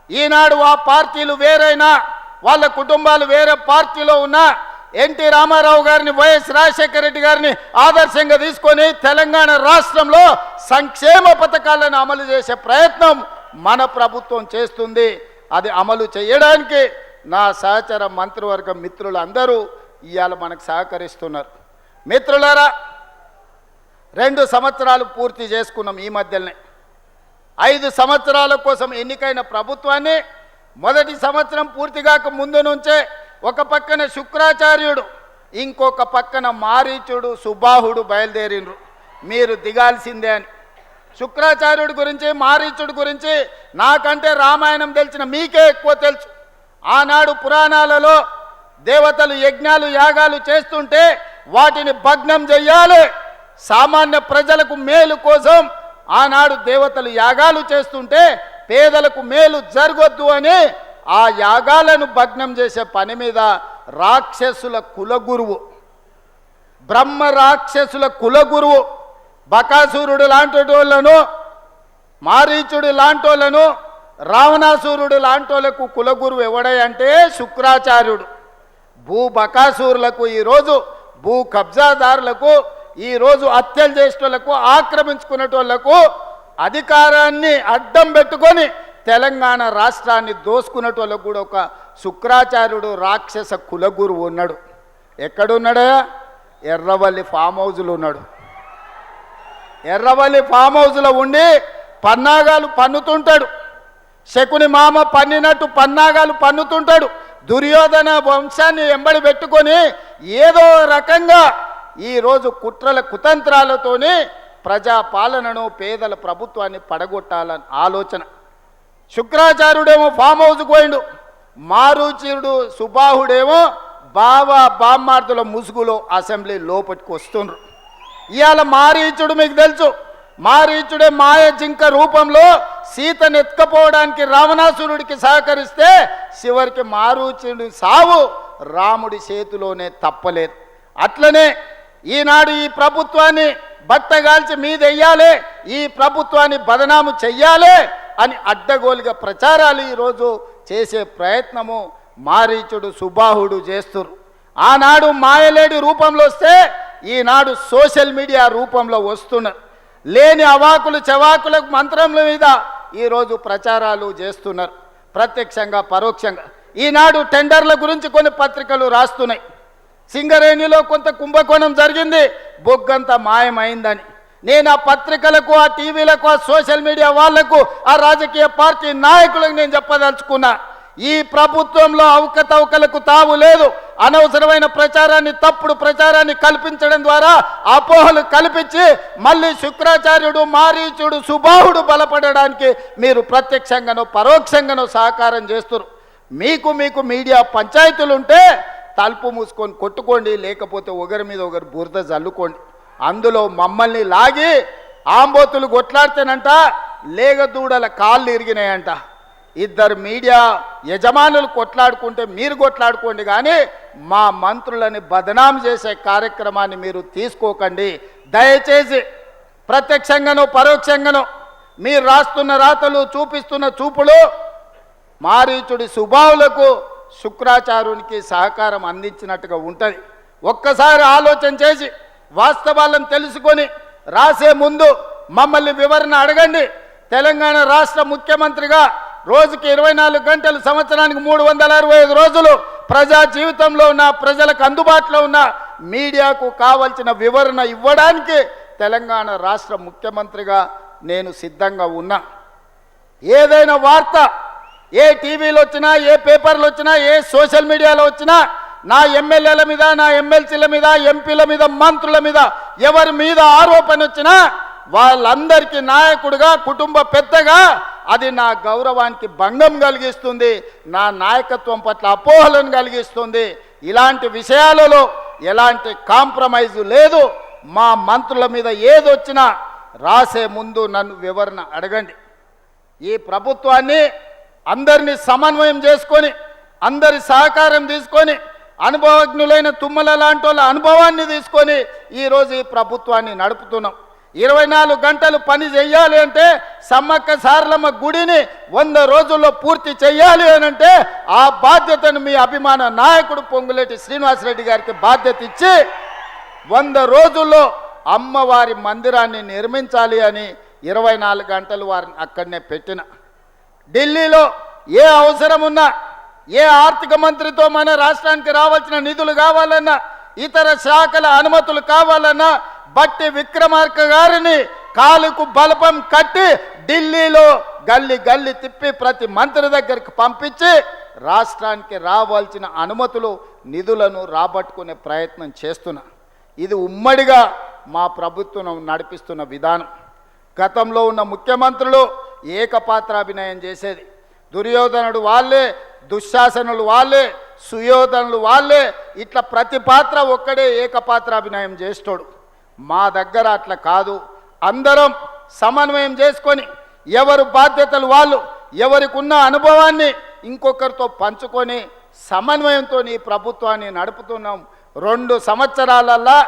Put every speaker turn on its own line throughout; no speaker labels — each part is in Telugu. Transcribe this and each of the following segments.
ఈనాడు ఆ పార్టీలు వేరైనా వాళ్ళ కుటుంబాలు వేరే పార్టీలో ఉన్నా ఎన్టీ రామారావు గారిని వైఎస్ రాజశేఖర రెడ్డి గారిని ఆదర్శంగా తీసుకొని తెలంగాణ రాష్ట్రంలో సంక్షేమ పథకాలను అమలు చేసే ప్రయత్నం మన ప్రభుత్వం చేస్తుంది. అది అమలు చేయడానికి నా సహచర మంత్రివర్గ మిత్రులు అందరూ ఇవాళ మనకు సహకరిస్తున్నారు. మిత్రులారా, 2 సంవత్సరాలు పూర్తి చేసుకున్నాం. ఈ మధ్యలోనే 5 సంవత్సరాల కోసం ఎన్నికైన ప్రభుత్వాన్ని మొదటి సంవత్సరం పూర్తిగాక ముందు నుంచే ఒక పక్కన శుక్రాచార్యుడు, ఇంకొక పక్కన మారీచుడు, సుబాహుడు బయలుదేరినరు మీరు దిగాల్సిందే అని. శుక్రాచార్యుడి గురించి, మారీచుడి గురించి నాకంటే రామాయణం తెలిసిన మీకే ఎక్కువ తెలుసు. ఆనాడు పురాణాలలో దేవతలు యజ్ఞాలు యాగాలు చేస్తుంటే వాటిని భగ్నం చెయ్యాలి, సామాన్య ప్రజలకు మేలు కోసం ఆనాడు దేవతలు యాగాలు చేస్తుంటే పేదలకు మేలు జరగొద్దు అని ఆ యాగాలను భగ్నం చేసే పని మీద రాక్షసుల కులగురువు, బ్రహ్మ రాక్షసుల కులగురువు బకాసురుడు లాంటి వాళ్ళను, మారీచుడు లాంటి వాళ్ళను, రావణాసురుడు లాంటి వాళ్ళకు కులగురువు ఎవడంటే శుక్రాచార్యుడు. భూ బకాసురులకు, ఈరోజు భూ కబ్జాదారులకు, ఈరోజు హత్యలు చేసేటోళ్లకు, ఆక్రమించుకునేటోళ్లకు అధికారాన్ని అడ్డం పెట్టుకొని తెలంగాణ రాష్ట్రాన్ని దోసుకునేటోళ్ళకు కూడా ఒక శుక్రాచార్యుడు రాక్షస కులగురువు ఉన్నాడు. ఎక్కడున్నాడా? ఎర్రవల్లి ఫామ్ హౌజ్లో ఉన్నాడు. ఎర్రవల్లి ఫామ్ హౌజ్లో ఉండి పన్నాగాలు పన్నుతుంటాడు. శకుని మామ పన్నినట్టు పన్నాగాలు పన్నుతుంటాడు. దుర్యోధన వంశాన్ని ఎంబడి పెట్టుకొని ఏదో రకంగా ఈరోజు కుట్రల కుతంత్రాలతోని ప్రజాపాలనను, పేదల ప్రభుత్వాన్ని పడగొట్టాలని ఆలోచన. శుక్రాచార్యుడేమో ఫామ్ హౌస్కి పోయిండు, మారుచుడు సుబాహుడేమో బావా బామ్మార్దుల ముసుగులో అసెంబ్లీ లోపలికి వస్తుండ్రు. ఇవాళ మారీచుడు మీకు తెలుసు, మారీచుడే మాయ జింక రూపంలో సీతను ఎత్తుకపోవడానికి రావణాసురుడికి సహకరిస్తే చివరికి మారీచుడి సావు రాముడి చేతిలోనే తప్పలేదు. అట్లనే ఈనాడు ఈ ప్రభుత్వాన్ని బట్టగాల్చి మీదెయ్యాలి, ఈ ప్రభుత్వాన్ని బదనాము చెయ్యాలి అని అడ్డగోలుగా ప్రచారాలు ఈరోజు చేసే ప్రయత్నము మారీచుడు సుబాహుడు చేస్తున్నారు. ఆనాడు మాయలేడి రూపంలో వస్తే ఈనాడు సోషల్ మీడియా రూపంలో వస్తున్నారు. లేని అవాకులు చవాకులకు మంత్రముల మీద ఈరోజు ప్రచారాలు చేస్తున్నారు, ప్రత్యక్షంగా పరోక్షంగా. ఈనాడు టెండర్ల గురించి కొన్ని పత్రికలు రాస్తున్నాయి. సింగరేణిలో కొంత కుంభకోణం జరిగింది, బొగ్గంతా మాయమైందని. నేను ఆ పత్రికలకు, ఆ టీవీలకు, ఆ సోషల్ మీడియా వాళ్లకు, ఆ రాజకీయ పార్టీ నాయకులకు నేను చెప్పదలుచుకున్నా, ఈ ప్రభుత్వంలో అవకతవకలకు తావు లేదు. అనవసరమైన ప్రచారాన్ని, తప్పుడు ప్రచారాన్ని కల్పించడం ద్వారా అపోహలు కల్పించి మళ్ళీ శుక్రాచార్యుడు, మారీచుడు, సుబాహుడు బలపడడానికి మీరు ప్రత్యక్షంగానో పరోక్షంగానో సహకారం చేస్తున్నారు. మీకు మీడియా పంచాయతీలు ఉంటే తలుపు మూసుకొని కొట్టుకోండి, లేకపోతే ఒకరి మీద ఒకరు బురద జల్లుకోండి. అందులో మమ్మల్ని లాగి ఆంబోతులు కొట్లాడితేనంట లేగదూడల కాళ్ళు ఇరిగినాయంట. 2 మీడియా యజమానులు కొట్లాడుకుంటే మీరు కొట్లాడుకోండి, కానీ మా మంత్రులని బదనాం చేసే కార్యక్రమాన్ని మీరు తీసుకోకండి. దయచేసి ప్రత్యక్షంగానో పరోక్షంగానో మీరు రాస్తున్న రాతలు, చూపిస్తున్న చూపులు మారీచుడి సుబాహులకు, శుక్రాచార్యునికి సహకారం అందించినట్టుగా ఉంటుంది. ఒక్కసారి ఆలోచన చేసి వాస్తవాలను తెలుసుకొని రాసే ముందు మమ్మల్ని వివరణ అడగండి. తెలంగాణ రాష్ట్ర ముఖ్యమంత్రిగా రోజుకి 24 గంటలు, సంవత్సరానికి 365 రోజులు ప్రజా జీవితంలో ఉన్న ప్రజలకు అందుబాటులో ఉన్న మీడియాకు కావాల్సిన వివరణ ఇవ్వడానికి తెలంగాణ రాష్ట్ర ముఖ్యమంత్రిగా నేను సిద్ధంగా ఉన్నా. ఏదైనా వార్త ఏ టీవీలో వచ్చినా, ఏ పేపర్లో వచ్చినా, ఏ సోషల్ మీడియాలో వచ్చినా నా ఎమ్మెల్యేల మీద, నా ఎమ్మెల్సీల మీద, ఎంపీల మీద, మంత్రుల మీద ఎవరి మీద ఆరోపణ వచ్చినా వాళ్ళందరికీ నాయకుడిగా, కుటుంబ పెద్దగా అది నా గౌరవానికి భంగం కలిగిస్తుంది, నా నాయకత్వం పట్ల అపోహలను కలిగిస్తుంది. ఇలాంటి విషయాలలో ఎలాంటి కాంప్రమైజు లేదు. మా మంత్రుల మీద ఏదొచ్చినా రాసే ముందు నన్ను వివరణ అడగండి. ఈ ప్రభుత్వాన్ని అందరినీ సమన్వయం చేసుకొని, అందరి సహకారం తీసుకొని, అనుభవజ్ఞులైన తుమ్మల లాంటి వాళ్ళ అనుభవాన్ని తీసుకొని ఈరోజు ఈ ప్రభుత్వాన్ని నడుపుతున్నాం. 24 గంటలు పని చెయ్యాలి అంటే సమ్మక్క సారలమ్మ గుడిని 100 రోజుల్లో పూర్తి చెయ్యాలి అని అంటే ఆ బాధ్యతను మీ అభిమాన నాయకుడు పొంగులేటి శ్రీనివాసరెడ్డి గారికి బాధ్యత ఇచ్చి 100 రోజుల్లో అమ్మవారి మందిరాన్ని నిర్మించాలి అని 24 గంటలు వారిని అక్కడనే పెట్టిన. ఢిల్లీలో ఏ అవసరం ఉన్నా, ఏ ఆర్థిక మంత్రితో మన రాష్ట్రానికి రావాల్సిన నిధులు కావాలన్నా, ఇతర శాఖల అనుమతులు కావాలన్నా బట్టి విక్రమార్క గారిని కాలుకు బలపం కట్టి ఢిల్లీలో గల్లీ గల్లీ తిప్పి ప్రతి మంత్రి దగ్గరికి పంపించి రాష్ట్రానికి రావాల్సిన అనుమతులు నిధులను రాబట్టుకునే ప్రయత్నం చేస్తున్నా. ఇది ఉమ్మడిగా మా ప్రభుత్వం నడిపిస్తున్న విధానం. గతంలో ఉన్న ముఖ్యమంత్రులు ఏకపాత్రాభినయం చేసేది. దుర్యోధనుడు వాళ్ళే, దుశ్శాసనులు వాళ్ళే, సుయోధనులు వాళ్ళే, ఇట్లా ప్రతి పాత్ర ఒక్కడే ఏకపాత్రాభినయం చేస్తాడు. మా దగ్గర అట్లా కాదు. అందరం సమన్వయం చేసుకొని ఎవరు బాధ్యతలు వాళ్ళు, ఎవరికి ఉన్న అనుభవాన్ని ఇంకొకరితో పంచుకొని సమన్వయంతో ఈ ప్రభుత్వాన్ని నడుపుతున్నాం. 2 సంవత్సరాలల్లా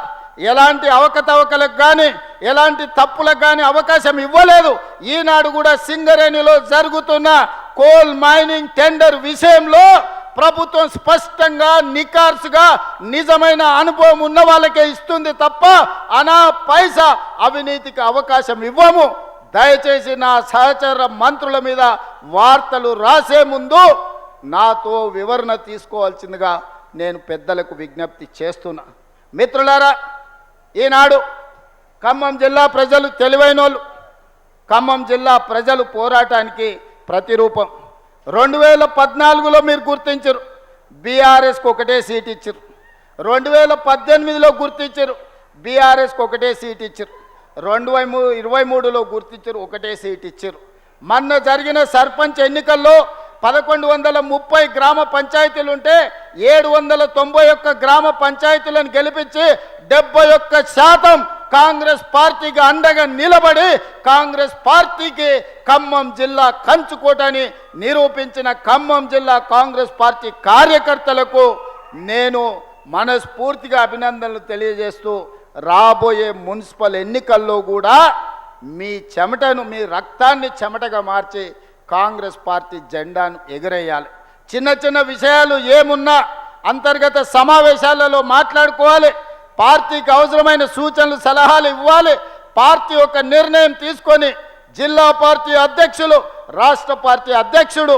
ఎలాంటి అవకతవకలకు కానీ ఎలాంటి తప్పులకు కానీ అవకాశం ఇవ్వలేదు. ఈనాడు కూడా సింగరేణిలో జరుగుతున్న కోల్ మైనింగ్ టెండర్ విషయంలో ప్రభుత్వం స్పష్టంగా నికార్సుగా నిజమైన అనుభవం ఉన్న వాళ్ళకే ఇస్తుంది తప్ప అనా పైసా అవినీతికి అవకాశం ఇవ్వము. దయచేసి నా సహచర మంత్రుల మీద వార్తలు రాసే ముందు నాతో వివరణ తీసుకోవాల్సిందిగా నేను పెద్దలకు విజ్ఞప్తి చేస్తున్నా. మిత్రులారా, ఈనాడు ఖమ్మం జిల్లా ప్రజలు తెలివైనోళ్ళు. ఖమ్మం జిల్లా ప్రజలు పోరాటానికి ప్రతిరూపం. 2014లో మీరు గుర్తించరు, బీఆర్ఎస్కి ఒకటే సీట్ ఇచ్చారు. 2018లో గుర్తించారు, బీఆర్ఎస్కి ఒకటే సీట్ ఇచ్చారు. 2023లో గుర్తించారు, ఒకటే సీట్ ఇచ్చారు. మొన్న జరిగిన సర్పంచ్ ఎన్నికల్లో 1130 గ్రామ పంచాయతీలు ఉంటే 791 గ్రామ పంచాయతీలను గెలిపించి 71% కాంగ్రెస్ పార్టీకి అండగా నిలబడి కాంగ్రెస్ పార్టీకి ఖమ్మం జిల్లా కంచుకోటని నిరూపించిన ఖమ్మం జిల్లా కాంగ్రెస్ పార్టీ కార్యకర్తలకు నేను మనస్ఫూర్తిగా అభినందనలు తెలియజేస్తూ రాబోయే మున్సిపల్ ఎన్నికల్లో కూడా మీ చెమటను, మీ రక్తాన్ని చెమటగా మార్చి కాంగ్రెస్ పార్టీ జెండాను ఎగరేయాలి. చిన్న చిన్న విషయాలు ఏమున్నా అంతర్గత సమావేశాలలో మాట్లాడుకోవాలి. పార్టీకి అవసరమైన సూచనలు, సలహాలు ఇవ్వాలి. పార్టీ ఒక నిర్ణయం తీసుకొని జిల్లా పార్టీ అధ్యక్షులు, రాష్ట్ర పార్టీ అధ్యక్షుడు